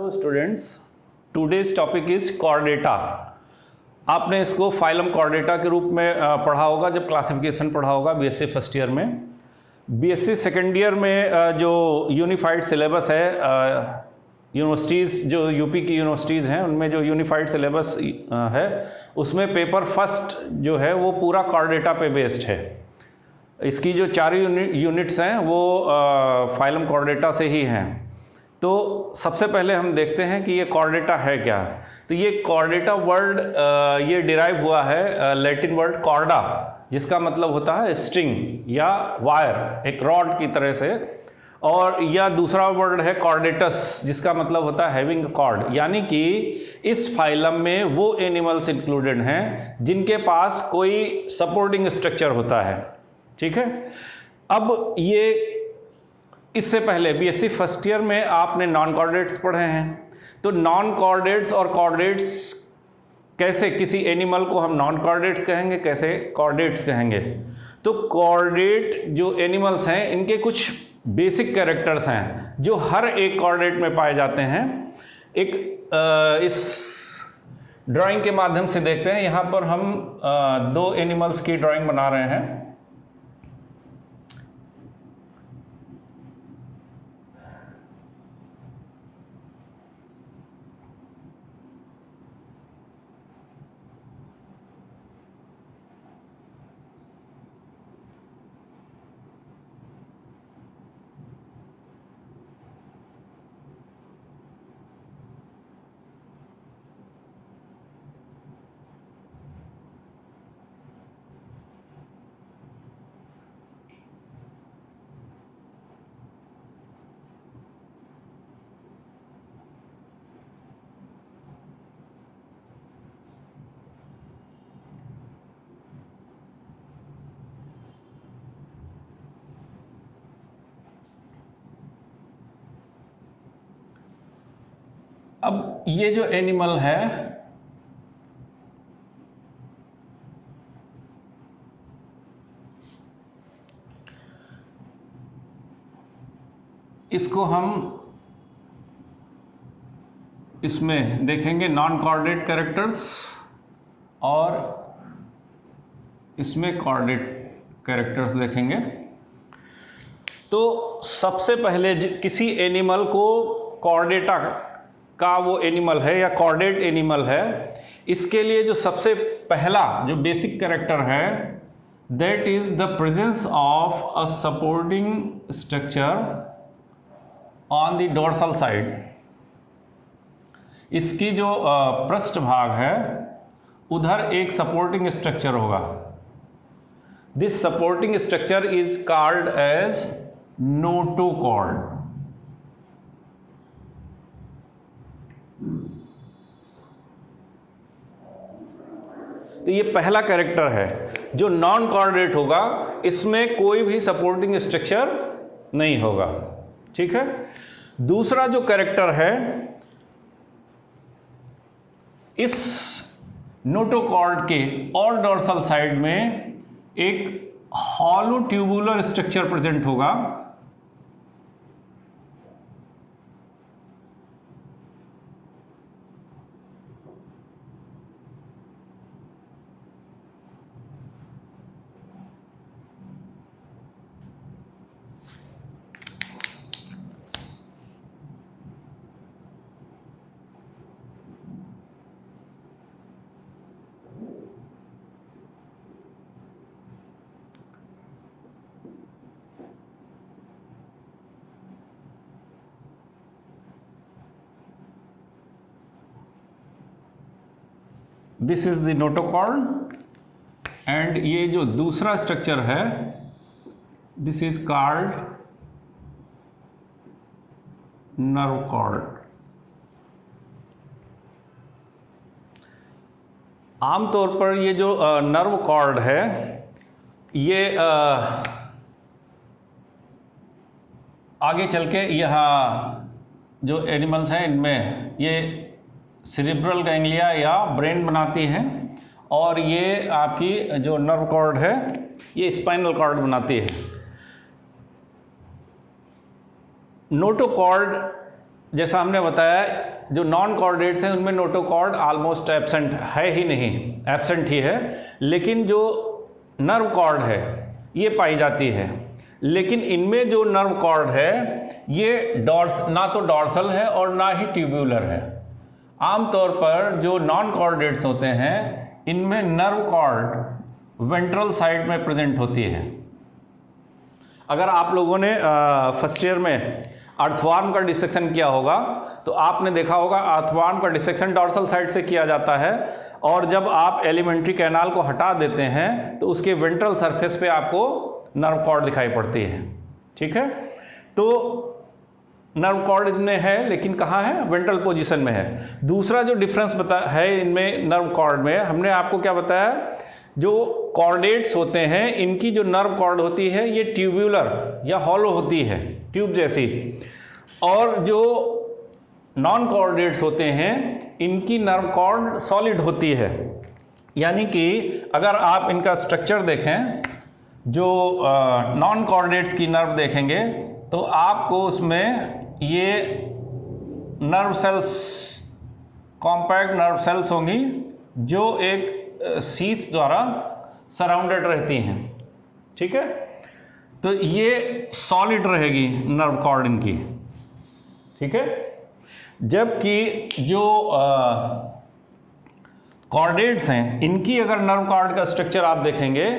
Hello students, today's topic is Chordata. आपने इसको phylum Chordata के रूप में पढ़ा होगा जब क्लासिफिकेशन पढ़ा होगा बीएससी फर्स्ट ईयर में। बीएससी सेकेंड ईयर में जो यूनिफाइड सिलेबस है, यूनिवर्सिटीज़ जो यूपी की यूनिवर्सिटीज़ हैं उनमें जो यूनिफाइड सिलेबस है उसमें पेपर फर्स्ट जो है वो पूरा कॉर्डेटा पे बेस्ड है। इसकी जो 4 यूनिट्स हैं वो फाइलम कॉर्डेटा से ही हैं। तो सबसे पहले हम देखते हैं कि ये कॉर्डेटा है क्या। तो ये कॉर्डेटा वर्ड ये डिराइव हुआ है लैटिन वर्ड कॉर्डा, जिसका मतलब होता है स्ट्रिंग या वायर, एक रॉड की तरह से। और या दूसरा वर्ड है कॉर्डेटस, जिसका मतलब होता है हैविंग कॉर्ड, यानी कि इस फाइलम में वो एनिमल्स इंक्लूडेड हैं जिनके पास कोई सपोर्टिंग स्ट्रक्चर होता है। ठीक है। अब ये इससे पहले बीएससी फर्स्ट ईयर में आपने नॉन कॉर्डेट्स पढ़े हैं। तो नॉन कॉर्डेट्स और कॉर्डेट्स कैसे, किसी एनिमल को हम नॉन कॉर्डेट्स कहेंगे, कैसे कॉर्डेट्स कहेंगे। तो कॉर्डेट जो एनिमल्स हैं इनके कुछ बेसिक कैरेक्टर्स हैं जो हर एक कॉर्डेट में पाए जाते हैं। एक इस ड्राइंग के माध्यम से देखते हैं। यहाँ पर हम 2 एनिमल्स की ड्राइंग बना रहे हैं। अब ये जो एनिमल है इसको हम इसमें देखेंगे नॉन कॉर्डेट कैरेक्टर्स और इसमें कॉर्डेट कैरेक्टर्स देखेंगे। तो सबसे पहले किसी एनिमल को कॉर्डेटा का वो एनिमल है या कॉर्डेट एनिमल है, इसके लिए जो सबसे पहला जो बेसिक कैरेक्टर है that is the presence of a supporting structure on the dorsal side. इसकी जो पृष्ठभाग है उधर एक सपोर्टिंग स्ट्रक्चर होगा। This supporting structure is called as notochord. तो ये पहला कैरेक्टर है जो नॉन कॉर्डेट होगा, इसमें कोई भी सपोर्टिंग स्ट्रक्चर नहीं होगा। ठीक है। दूसरा जो कैरेक्टर है, इस नोटोकॉर्ड के और डोर्सल साइड में एक हॉलो ट्यूबुलर स्ट्रक्चर प्रेजेंट होगा। This is the notochord and ये जो दूसरा स्ट्रक्चर है this is called nerve cord. आमतौर पर ये जो नर्व कॉर्ड है ये आगे चल के यहाँ जो एनिमल्स हैं इनमें ये सेरिब्रल गैंग्लिया या ब्रेन बनाती हैं, और ये आपकी जो नर्व कॉर्ड है ये स्पाइनल कॉर्ड बनाती है। नोटोकॉर्ड जैसा हमने बताया जो नॉन कॉर्डेट्स हैं उनमें नोटोकॉर्ड ऑलमोस्ट एब्सेंट है ही नहीं, एब्सेंट ही है, लेकिन जो नर्व कॉर्ड है ये पाई जाती है। लेकिन इनमें जो नर्व कॉर्ड है ये ना तो डॉर्सल है और ना ही ट्यूब्यूलर है। आमतौर पर जो नॉन कॉर्डेट्स होते हैं इनमें नर्व कॉर्ड वेंट्रल साइड में प्रेजेंट होती है। अगर आप लोगों ने फर्स्ट ईयर में अर्थवर्म का डिसेक्शन किया होगा तो आपने देखा होगा अर्थवर्म का डिसेक्शन डॉर्सल साइड से किया जाता है, और जब आप एलिमेंट्री कैनाल को हटा देते हैं तो उसके वेंट्रल सरफेस पे आपको नर्व कॉर्ड दिखाई पड़ती है। ठीक है, तो नर्व कॉर्ड इसमें है लेकिन कहाँ है, वेंट्रल पोजीशन में है। दूसरा जो डिफरेंस है इनमें नर्व कॉर्ड में, हमने आपको क्या बताया, जो कॉर्डेट्स होते हैं इनकी जो नर्व कॉर्ड होती है ये ट्यूब्यूलर या हॉलो होती है, ट्यूब जैसी, और जो नॉन कॉर्डेट्स होते हैं इनकी नर्व कॉर्ड सॉलिड होती है। यानी कि अगर आप इनका स्ट्रक्चर देखें, जो नॉन कॉर्डेट्स की नर्व देखेंगे तो आपको उसमें ये nerve cells, compact nerve cells होंगी जो एक शीथ द्वारा सराउंडेड रहती हैं। ठीक है, तो ये सॉलिड रहेगी नर्व कॉर्ड इनकी। ठीक है, जबकि जो कॉर्डेट्स हैं इनकी अगर नर्व कॉर्ड का स्ट्रक्चर आप देखेंगे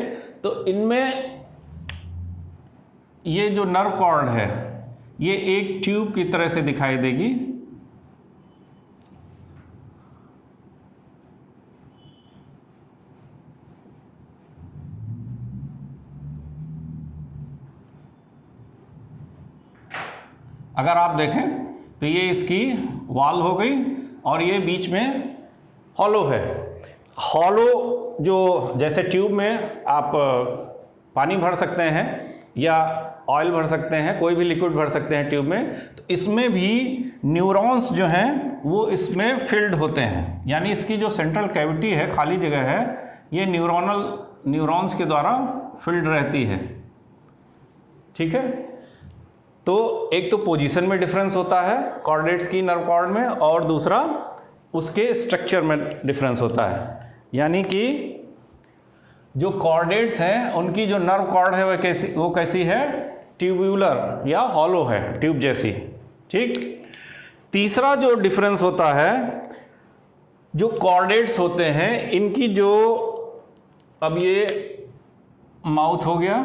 तो इनमें ये जो नर्व कॉर्ड है ये एक ट्यूब की तरह से दिखाई देगी। अगर आप देखें तो ये इसकी वॉल हो गई और ये बीच में हॉलो है। हॉलो जो जैसे ट्यूब में आप पानी भर सकते हैं या ऑयल भर सकते हैं, कोई भी लिक्विड भर सकते हैं ट्यूब में, तो इसमें भी न्यूरॉन्स जो हैं वो इसमें फिल्ड होते हैं। यानी इसकी जो सेंट्रल कैविटी है, खाली जगह है, ये न्यूरॉन्स के द्वारा फिल्ड रहती है। ठीक है, तो एक तो पोजीशन में डिफरेंस होता है कॉर्डेट्स की नर्व कॉर्ड में, और दूसरा उसके स्ट्रक्चर में डिफरेंस होता है। यानी कि जो कॉर्डेट्स हैं उनकी जो नर्व कॉर्ड है वो कैसी है, ट्यूब्यूलर या हॉलो है, ट्यूब जैसी। ठीक, तीसरा जो डिफरेंस होता है, जो कॉर्डेट्स होते हैं इनकी जो, अब ये माउथ हो गया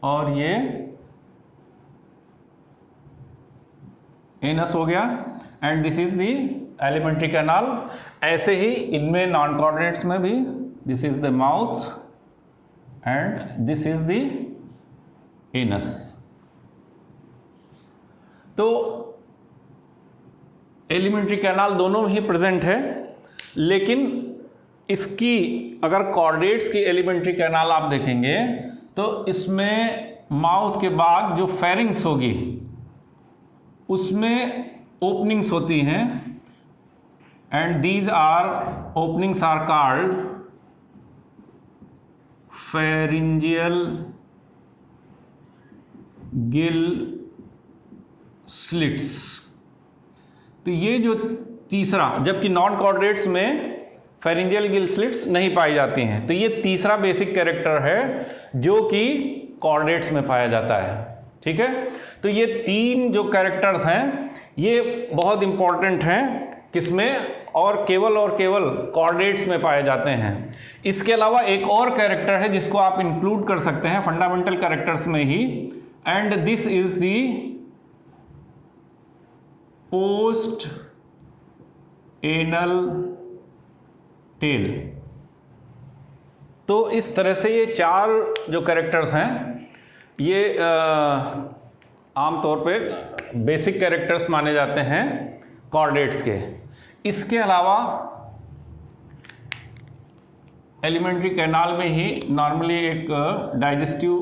और ये एनस हो गया, and this is the alimentary canal. ऐसे ही इनमें नॉन कॉर्डेट्स में भी this is the mouth and this is the anus. तो एलिमेंट्री कैनाल दोनों ही प्रेजेंट है, लेकिन इसकी अगर कॉर्डेट्स की एलिमेंट्री कैनाल आप देखेंगे तो इसमें माउथ के बाद जो फेरिंग्स होगी उसमें ओपनिंग्स होती हैं, and these are openings are called pharyngeal gill slits. तो ये जो तीसरा, जबकि नॉन कॉर्डेट्स में फेरिंजियल गिल स्लिट्स नहीं पाई जाती हैं, तो ये तीसरा बेसिक कैरेक्टर है जो कि कॉर्डेट्स में पाया जाता है। ठीक है, तो ये तीन जो कैरेक्टर्स हैं ये बहुत इंपॉर्टेंट हैं, किसमें, और केवल कॉर्डेट्स में पाए जाते हैं। इसके अलावा एक और कैरेक्टर है जिसको आप इंक्लूड कर सकते हैं फंडामेंटल कैरेक्टर्स में ही, and this is the post anal tail. तो इस तरह से ये चार जो कैरेक्टर्स हैं ये आमतौर पे बेसिक कैरेक्टर्स माने जाते हैं कॉर्डेट्स के। इसके अलावा एलिमेंट्री कैनाल में ही नॉर्मली एक डाइजेस्टिव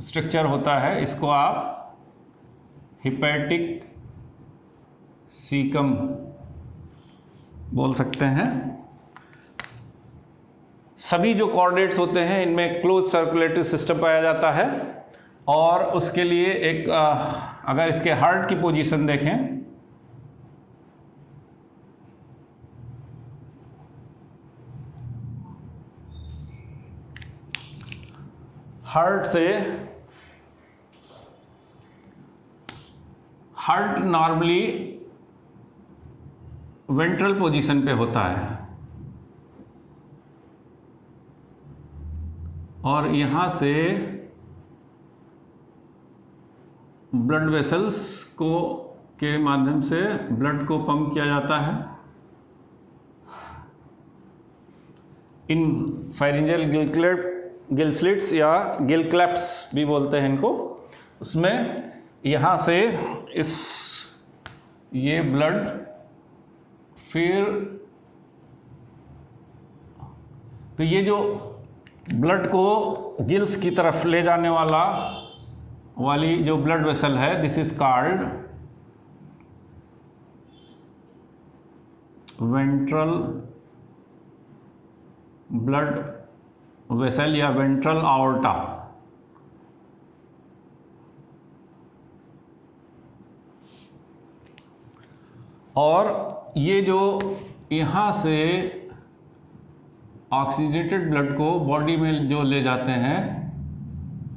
स्ट्रक्चर होता है, इसको आप हिपैटिक सीकम बोल सकते हैं। सभी जो कॉर्डेट्स होते हैं इनमें क्लोज सर्कुलेटरी सिस्टम पाया जाता है, और उसके लिए एक अगर इसके हार्ट की पोजीशन देखें, हार्ट नॉर्मली वेंट्रल पोजीशन पे होता है और यहाँ से ब्लड वेसल्स के माध्यम से ब्लड को पंप किया जाता है इन फेरिंजियल गिल स्लिट्स या गिल क्लैप्स भी बोलते हैं इनको। उसमें यहाँ से ये ब्लड फिर तो ये जो ब्लड को गिल्स की तरफ ले जाने वाली जो ब्लड वेसल है, this is called ventral blood vessel या वेंट्रल आवर्टा। और ये जो यहाँ से ऑक्सीजनेटेड ब्लड को बॉडी में जो ले जाते हैं,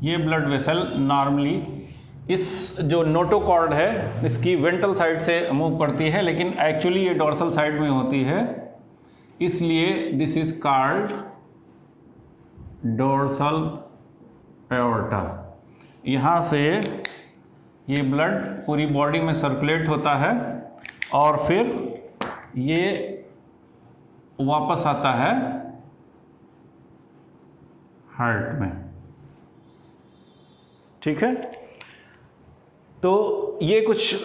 ये ब्लड वेसल नॉर्मली इस जो नोटोकॉर्ड है इसकी वेंट्रल साइड से मूव करती है, लेकिन एक्चुअली ये डोर्सल साइड में होती है, इसलिए this is called dorsal aorta. यहाँ से ये ब्लड पूरी बॉडी में सर्कुलेट होता है और फिर ये वापस आता है हार्ट में। ठीक है, तो ये कुछ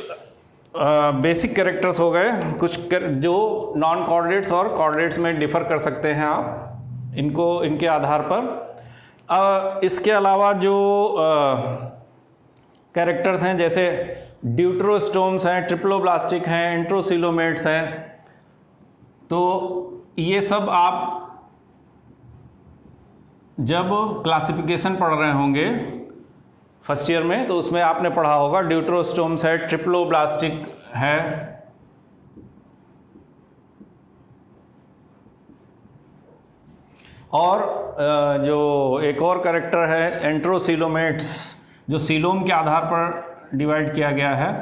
बेसिक कैरेक्टर्स हो गए, कुछ जो नॉन कॉर्डेट्स और कॉर्डेट्स में डिफर कर सकते हैं आप इनके आधार पर। इसके अलावा जो कैरेक्टर्स हैं जैसे ड्यूटरोस्टोम्स हैं, ट्रिप्लोब्लास्टिक हैं, इंट्रोसिलोमेट्स हैं, तो ये सब आप जब क्लासिफिकेशन पढ़ रहे होंगे फर्स्ट ईयर में तो उसमें आपने पढ़ा होगा ड्यूटरोस्टोम्स है, ट्रिप्लोब्लास्टिक है, और जो एक और कैरेक्टर है एंट्रोसिलोमेट्स, जो सीलोम के आधार पर डिवाइड किया गया है।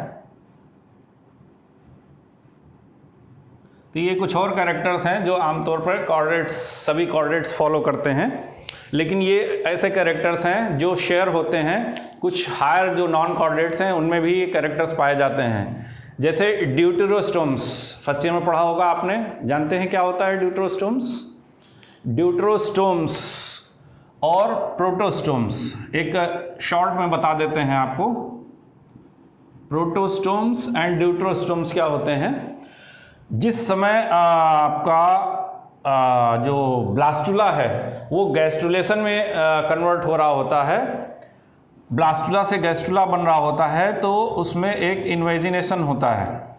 तो ये कुछ और कैरेक्टर्स हैं जो आमतौर पर सभी कॉर्डेट्स फॉलो करते हैं, लेकिन ये ऐसे कैरेक्टर्स हैं जो शेयर होते हैं, कुछ हायर जो नॉन कॉर्डेट्स हैं उनमें भी ये कैरेक्टर्स पाए जाते हैं। जैसे ड्यूटरोस्टोम्स, फर्स्ट ईयर में पढ़ा होगा आपने, जानते हैं क्या होता है ड्यूटरोस्टोम्स? ड्यूटरोस्टोम्स और प्रोटोस्टोम्स एक शॉर्ट में बता देते हैं आपको। प्रोटोस्टोम्स एंड ड्यूटरोस्टोम्स क्या होते हैं? जिस समय आपका जो ब्लास्टुला है वो गैस्ट्रुलेशन में कन्वर्ट हो रहा होता है, ब्लास्टुला से गैस्ट्रुला बन रहा होता है, तो उसमें एक इन्वेजिनेशन होता है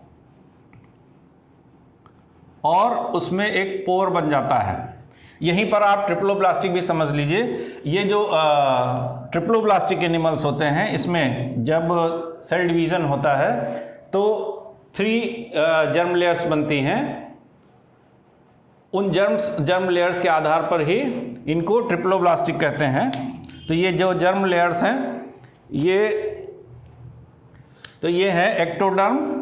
और उसमें एक पोर बन जाता है। यहीं पर आप ट्रिप्लोब्लास्टिक भी समझ लीजिए। ये जो ट्रिप्लोब्लास्टिक एनिमल्स होते हैं, इसमें जब सेल डिवीज़न होता है तो 3 जर्म लेयर्स बनती हैं। उन जर्म लेयर्स के आधार पर ही इनको ट्रिप्लोब्लास्टिक कहते हैं। तो ये जो जर्म लेयर्स हैं ये है एक्टोडर्म,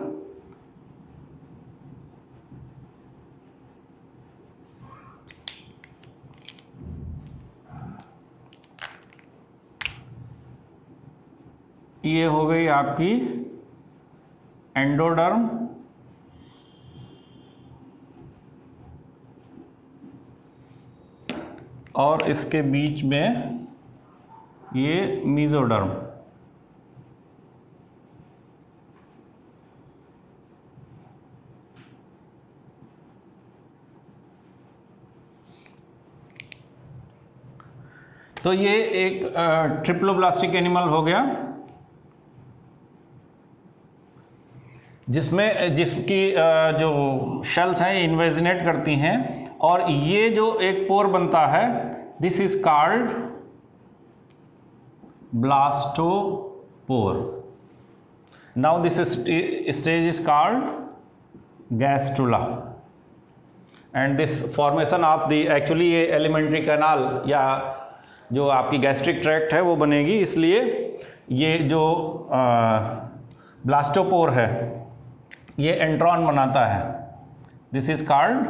ये हो गई आपकी एंडोडर्म, और इसके बीच में ये मीजोडर्म। तो ये एक ट्रिप्लोब्लास्टिक एनिमल हो गया जिसकी जो शेल्स हैं इन्वेजिनेट करती हैं, और ये जो एक पोर बनता है this is called blastopore. Now this stage is called gastrula and this formation of the actually ये एलिमेंट्री कैनाल या जो आपकी गैस्ट्रिक ट्रैक्ट है वो बनेगी, इसलिए ये जो ब्लास्टोपोर है ये एंट्रॉन बनाता है, दिस इज कॉल्ड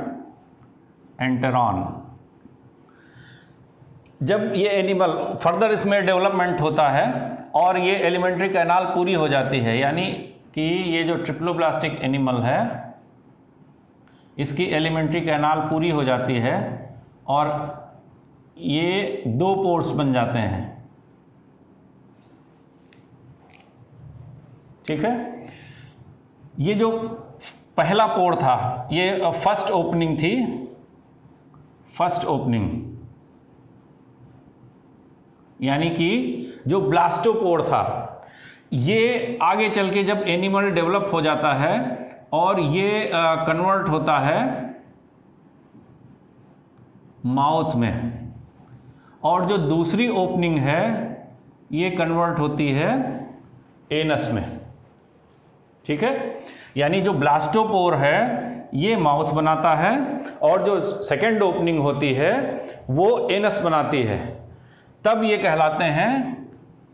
एंटेरॉन। जब ये एनिमल फर्दर इसमें डेवलपमेंट होता है और ये एलिमेंट्री कैनाल पूरी हो जाती है, यानी कि ये जो ट्रिप्लोब्लास्टिक एनिमल है इसकी एलिमेंट्री कैनाल पूरी हो जाती है और ये 2 पोर्स बन जाते हैं, ठीक है। ये जो पहला पोर था ये फर्स्ट ओपनिंग थी, फर्स्ट ओपनिंग, यानी कि जो ब्लास्टोपोर था ये आगे चल के जब एनिमल डेवलप हो जाता है और ये कन्वर्ट होता है माउथ में, और जो दूसरी ओपनिंग है ये कन्वर्ट होती है एनस में, ठीक है। यानी जो ब्लास्टोपोर है ये माउथ बनाता है और जो सेकेंड ओपनिंग होती है वो एनस बनाती है, तब ये कहलाते हैं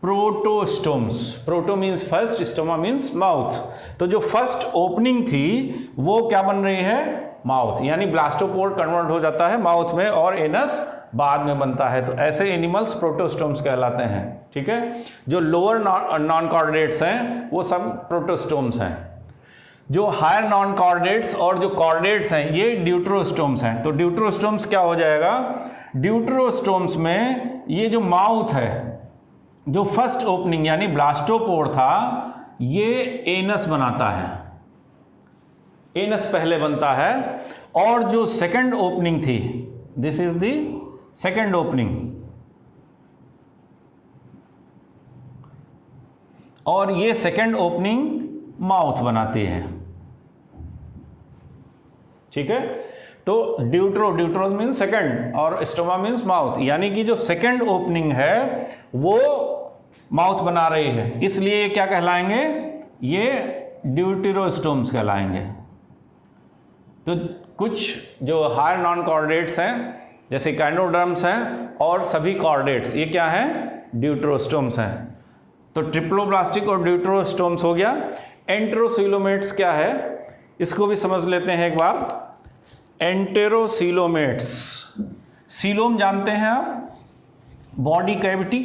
protostomes. Proto means first, stoma means mouth. तो जो फर्स्ट ओपनिंग थी वो क्या बन रही है, माउथ, यानी ब्लास्टोपोर कन्वर्ट हो जाता है माउथ में और एनस बाद में बनता है। तो ऐसे एनिमल्स प्रोटोस्टोम्स कहलाते हैं, ठीक है। जो लोअर नॉन कॉर्डेट्स हैं वो सब प्रोटोस्टोम्स हैं। जो हायर नॉन कॉर्डेट्स और जो कॉर्डेट्स हैं ये ड्यूटरोस्टोम्स हैं। तो ड्यूटरोस्टोम्स क्या हो जाएगा, ड्यूटरोस्टोम्स में ये जो माउथ है, जो फर्स्ट ओपनिंग यानी ब्लास्टोपोर था, ये एनस बनाता है, एनस पहले बनता है, और जो सेकंड ओपनिंग थी, this is the second opening, और ये सेकंड ओपनिंग माउथ बनाती है, ठीक है। तो ड्यूट्रोस मीन्स सेकंड और स्टोमा मीन्स माउथ, यानी कि जो सेकंड ओपनिंग है वो माउथ बना रही है, इसलिए ये क्या कहलाएंगे, ये ड्यूटेरोस्टोम्स कहलाएंगे। तो कुछ जो हायर नॉन कॉर्डेट्स हैं जैसे काइनोडर्म्स हैं और सभी कॉर्डेट्स ये क्या हैं, ड्यूटेरोस्टोम्स हैं। तो ट्रिप्लोब्लास्टिक और ड्यूटेरोस्टोम्स हो गया। एंटेरोसीलोमेट्स क्या है इसको भी समझ लेते हैं एक बार। एंटेरोसीलोमेट्स, सीलोम जानते हैं आप, बॉडी कैविटी।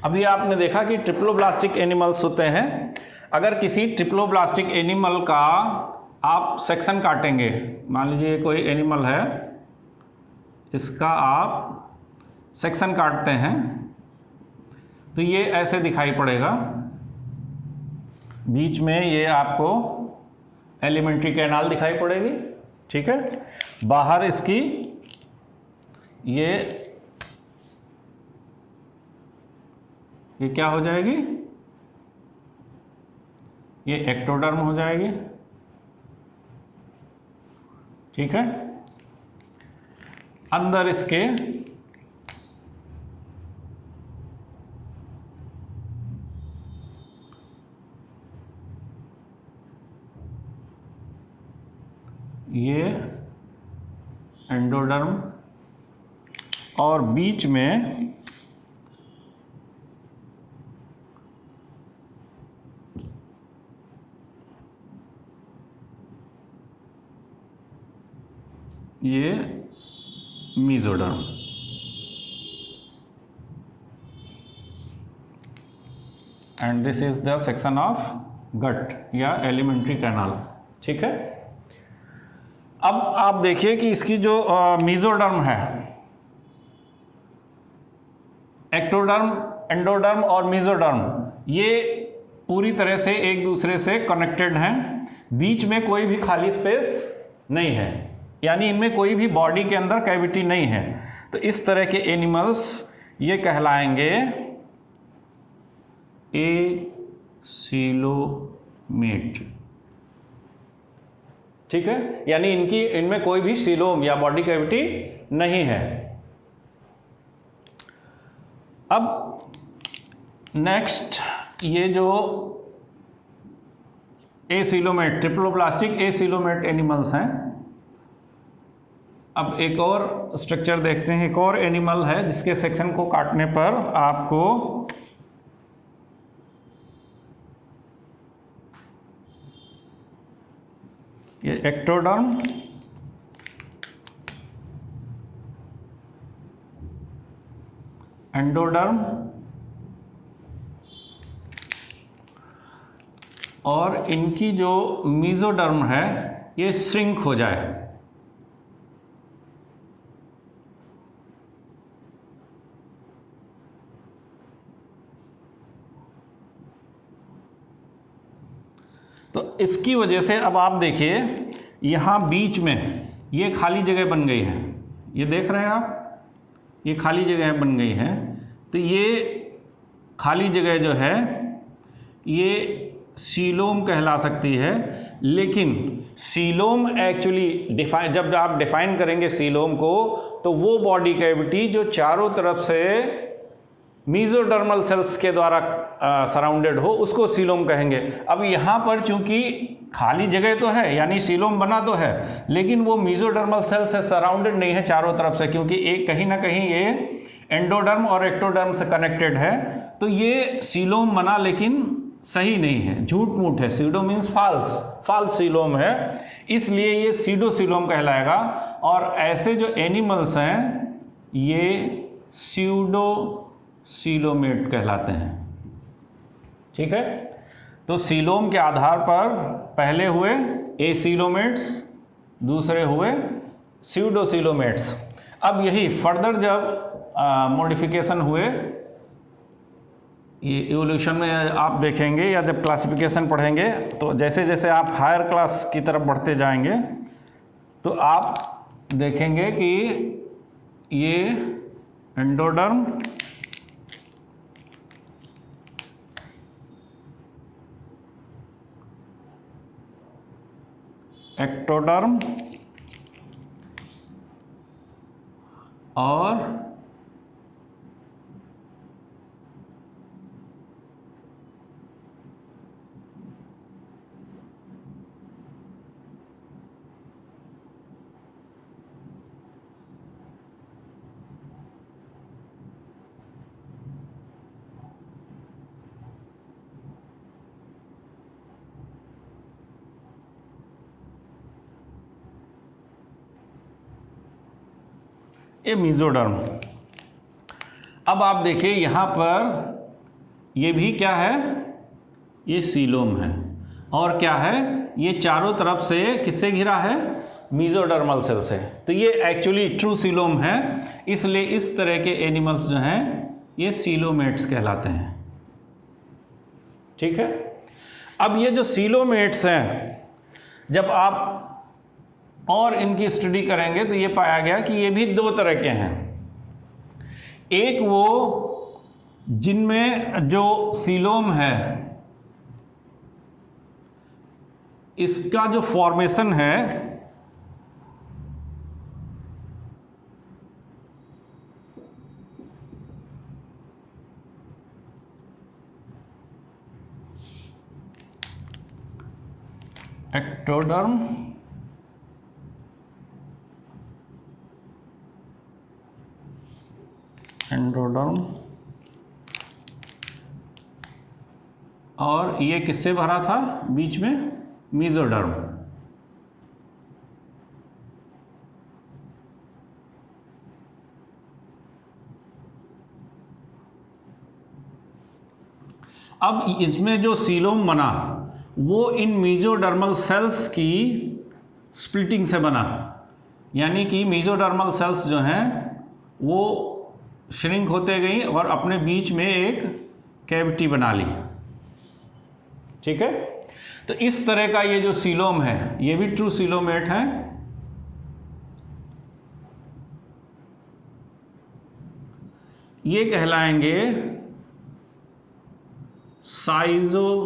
अभी आपने देखा कि ट्रिप्लोब्लास्टिक एनिमल्स होते हैं, अगर किसी ट्रिप्लोब्लास्टिक एनिमल का आप सेक्शन काटेंगे, मान लीजिए कोई एनिमल है, इसका आप सेक्शन काटते हैं तो ये ऐसे दिखाई पड़ेगा, बीच में ये आपको एलिमेंट्री कैनाल दिखाई पड़ेगी, ठीक है। बाहर इसकी ये क्या हो जाएगी, ये एक्टोडर्म हो जाएगी, ठीक है। अंदर इसके ये एंडोडर्म और बीच में ये mesoderm, and this is the section of gut या एलिमेंट्री कैनाल, ठीक है। अब आप देखिए कि इसकी जो मीजोडर्म है, एक्टोडर्म, एंडोडर्म और मीजोडर्म ये पूरी तरह से एक दूसरे से कनेक्टेड हैं, बीच में कोई भी खाली स्पेस नहीं है, यानी इनमें कोई भी बॉडी के अंदर कैविटी नहीं है। तो इस तरह के एनिमल्स ये कहलाएंगे एसीलोमेट, ठीक है। यानी इनमें कोई भी सीलोम या बॉडी कैविटी नहीं है। अब नेक्स्ट ये जो एसीलोमेट, ट्रिप्लोब्लास्टिक एसीलोमेट एनिमल्स हैं। अब एक और स्ट्रक्चर देखते हैं, एक और एनिमल है जिसके सेक्शन को काटने पर आपको ये एक्टोडर्म, एंडोडर्म और इनकी जो मीजोडर्म है ये श्रिंक हो जाए। तो इसकी वजह से अब आप देखिए यहाँ बीच में ये खाली जगह बन गई है, ये देख रहे हैं आप, ये खाली जगह बन गई है। तो ये खाली जगह जो है ये सीलोम कहला सकती है। लेकिन सीलोम एक्चुअली जब आप डिफाइन करेंगे सीलोम को, तो वो बॉडी कैविटी जो चारों तरफ से मीजोडर्मल सेल्स के द्वारा सराउंडेड हो, उसको सीलोम कहेंगे। अब यहाँ पर चूंकि खाली जगह तो है, यानी सीलोम बना तो है, लेकिन वो मीजोडर्मल सेल से सराउंडेड नहीं है चारों तरफ से, क्योंकि एक कहीं ना कहीं ये एंडोडर्म और एक्टोडर्म से कनेक्टेड है। तो ये सीलोम बना, लेकिन सही नहीं है, झूठ मूठ है। Pseudo means false, false coelom है, इसलिए ये सीडोसीलोम कहलाएगा। और ऐसे जो एनिमल्स हैं ये स्यूडोसीलोमेट कहलाते हैं। ठीक है, तो सीलोम के आधार पर पहले हुए एसीलोमेट्स, दूसरे हुए स्यूडोसीलोमेट्स। अब यही फर्दर जब मॉडिफिकेशन हुए, ये इवोल्यूशन में आप देखेंगे या जब क्लासिफिकेशन पढ़ेंगे, तो जैसे जैसे आप हायर क्लास की तरफ बढ़ते जाएंगे तो आप देखेंगे कि ये एंडोडर्म, एक्टोडर्म और ये मीजोडर्म। अब आप देखिए यहाँ पर ये भी क्या है, ये सीलोम है। और क्या है, ये चारों तरफ से किससे घिरा है, मीजोडर्मल सेल से। तो ये एक्चुअली ट्रू सीलोम है, इसलिए इस तरह के एनिमल्स जो हैं ये सीलोमेट्स कहलाते हैं। ठीक है, अब ये जो सीलोमेट्स हैं, जब आप और इनकी स्टडी करेंगे तो ये पाया गया कि ये भी दो तरह के हैं। एक वो जिनमें जो सीलोम है इसका जो फॉर्मेशन है एक्टोडर्म, एंडोडर्म, और ये किससे भरा था बीच में, मीजोडर्म। अब इसमें जो सीलोम बना वो इन मीजोडर्मल सेल्स की स्प्लिटिंग से बना, यानी कि मीजोडर्मल सेल्स जो हैं वो श्रिंक होते गई और अपने बीच में एक कैविटी बना ली। ठीक है, तो इस तरह का ये जो सीलोम है ये भी ट्रू सीलोमेट है। ये कहलाएंगे साइजोसीलोमेट,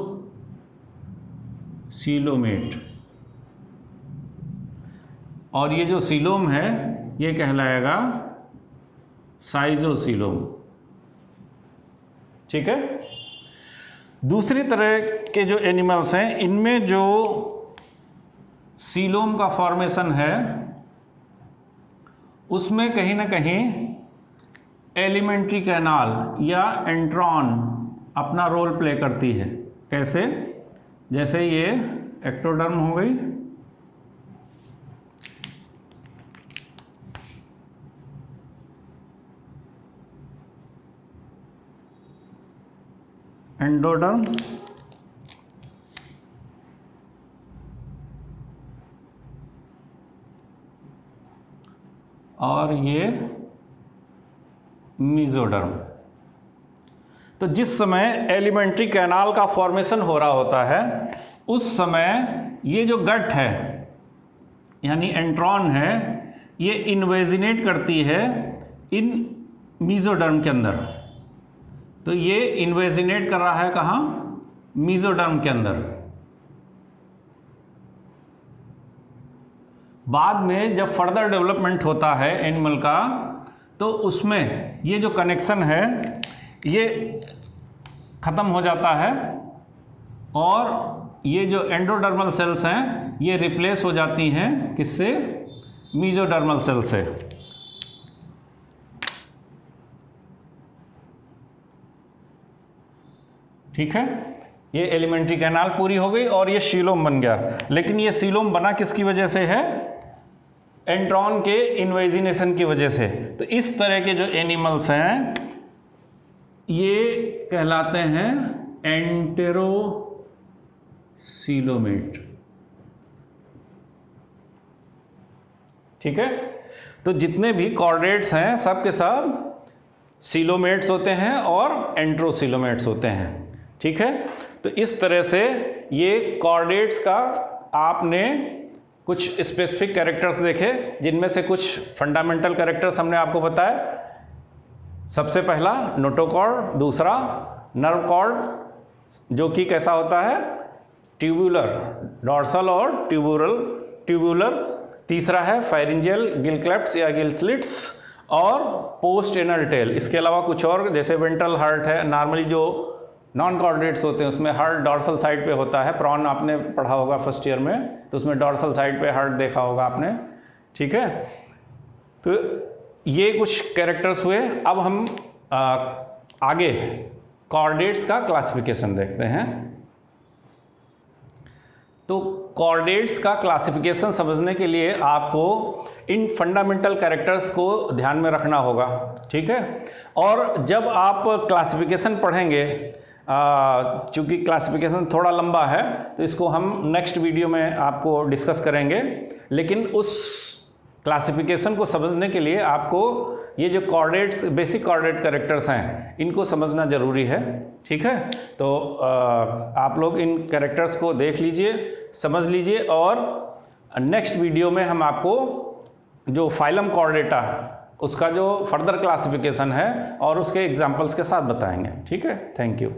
और ये जो सीलोम है ये कहलाएगा साइजोसीलोम। ठीक है, दूसरी तरह के जो एनिमल्स हैं, इनमें जो सीलोम का फॉर्मेशन है उसमें कहीं ना कहीं एलिमेंट्री कैनाल या एंट्रॉन अपना रोल प्ले करती है। कैसे? जैसे ये एक्टोडर्म हो गई, एंडोडर्म, और ये मीजोडर्म। तो जिस समय एलिमेंट्री कैनाल का फॉर्मेशन हो रहा होता है उस समय ये जो गट है यानी एंट्रॉन है, ये इन्वेजिनेट करती है इन मीजोडर्म के अंदर। तो ये इन्वेजिनेट कर रहा है कहाँ? मीजोडर्म के अंदर। बाद में जब फर्दर डेवलपमेंट होता है एनिमल का, तो उसमें ये जो कनेक्शन है ये ख़त्म हो जाता है और ये जो एंडोडर्मल सेल्स हैं ये रिप्लेस हो जाती हैं किससे? मीजोडर्मल सेल से। ठीक है, ये एलिमेंट्री कैनाल पूरी हो गई और ये सीलोम बन गया। लेकिन ये सीलोम बना किसकी वजह से है? एंट्रॉन के इन्वेजिनेशन की वजह से। तो इस तरह के जो एनिमल्स हैं ये कहलाते हैं एंटेरोसीलोमेट। ठीक है, तो जितने भी कॉर्डेट्स हैं सब के सब सीलोमेट्स होते हैं और एंट्रोसीलोमेट्स होते हैं। ठीक है, तो इस तरह से ये कॉर्डेट्स का आपने कुछ स्पेसिफिक कैरेक्टर्स देखे, जिनमें से कुछ फंडामेंटल कैरेक्टर्स हमने आपको बताया। सबसे पहला नोटोकॉर्ड, दूसरा नर्व कॉर्ड जो कि कैसा होता है? ट्यूबुलर, डॉर्सल और ट्यूबुलर। तीसरा है फायरिंजियल गिल क्लेफ्ट्स या गिल स्लिट्स और पोस्ट एनल टेल। इसके अलावा कुछ और जैसे वेंट्रल हार्ट है। नॉर्मली जो नॉन कॉर्डेट्स होते हैं उसमें हार्ट डॉर्सल साइड पे होता है। प्रॉन आपने पढ़ा होगा फर्स्ट ईयर में, तो उसमें डॉर्सल साइड पे हार्ट देखा होगा आपने। ठीक है, तो ये कुछ कैरेक्टर्स हुए। अब हम आगे कॉर्डेट्स का क्लासिफिकेशन देखते हैं। तो कॉर्डेट्स का क्लासिफिकेशन समझने के लिए आपको इन फंडामेंटल कैरेक्टर्स को ध्यान में रखना होगा। ठीक है, और जब आप क्लासिफिकेशन पढ़ेंगे, चूँकि क्लासिफिकेशन थोड़ा लंबा है तो इसको हम नेक्स्ट वीडियो में आपको डिस्कस करेंगे। लेकिन उस क्लासिफिकेशन को समझने के लिए आपको ये जो कॉर्डेट्स, बेसिक कॉर्डेट कैरेक्टर्स हैं, इनको समझना ज़रूरी है। ठीक है, तो आप लोग इन कैरेक्टर्स को देख लीजिए, समझ लीजिए, और नेक्स्ट वीडियो में हम आपको जो फाइलम कॉर्डेटा उसका जो फर्दर क्लासिफिकेशन है और उसके एग्जाम्पल्स के साथ बताएंगे। ठीक है, थैंक यू।